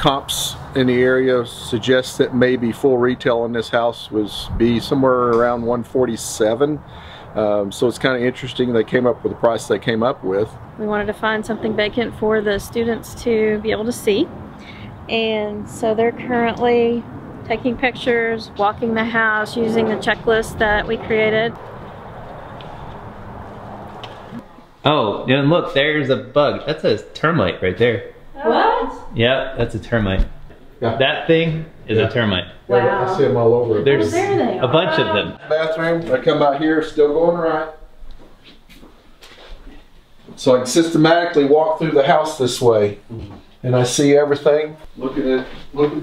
comps in the area suggest that maybe full retail on this house be somewhere around 147. So it's kind of interesting they came up with the price they came up with. We wanted to find something vacant for the students to be able to see, and so they're currently taking pictures, walking the house, using the checklist that we created. Oh, and look, there's a bug. That's a termite right there. What? Yeah, that's a termite. Yeah. That thing is a termite. Wow. I see them all over. There's a bunch of them. Bathroom, I come out here, still going right. So I can systematically walk through the house this way. And I see everything, looking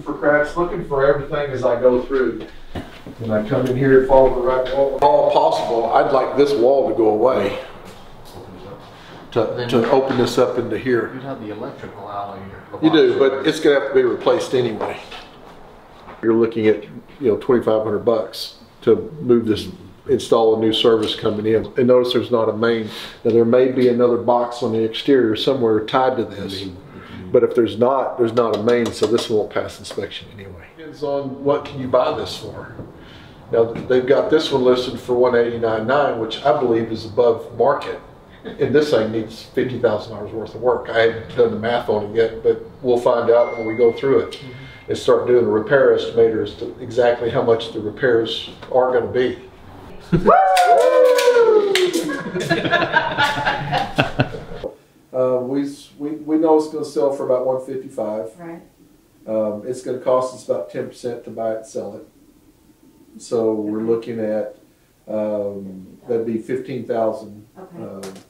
for cracks, looking for everything as I go through. And I come in here, follow the right wall. If all possible, I'd like this wall to go away. To open this up into here. You'd have the electrical out here. You do, but it's going to have to be replaced anyway. You're looking at, $2,500 to move this, install a new service coming in. And notice there's not a main. Now there may be another box on the exterior somewhere tied to this. But if there's not a main, so this won't pass inspection anyway. Depends on what can you buy this for. Now they've got this one listed for $189.9, which I believe is above market. And this thing needs $50,000 worth of work. I haven't done the math on it yet, but we'll find out when we go through it and start doing the repair estimator as to exactly how much the repairs are going to be. We know it's going to sell for about $155. Right. It's going to cost us about 10% to buy it and sell it. So we're looking at that'd be $15,050,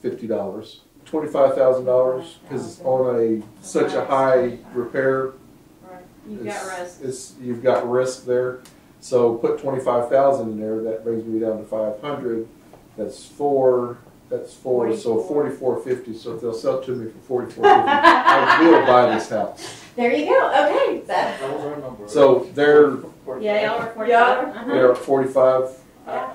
$25,000 because on such a high repair, right. You've got risk there. So put $25,000 in there. That brings me down to $500. That's four. So $44.50. So if they'll sell it to me for $44.50, I will buy this house. There you go. Okay. So they're Yeah, y'all are 45. They're 45.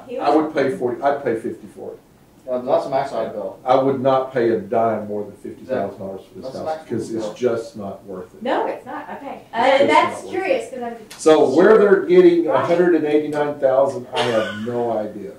Yeah, I would pay 40. I'd pay 50 for it. That's the max I'd go. I would not pay a dime more than $50,000 for this house because it's just not worth it. No, it's not. Okay, that's curious because I'm. So where they're getting $189,000, I have no idea.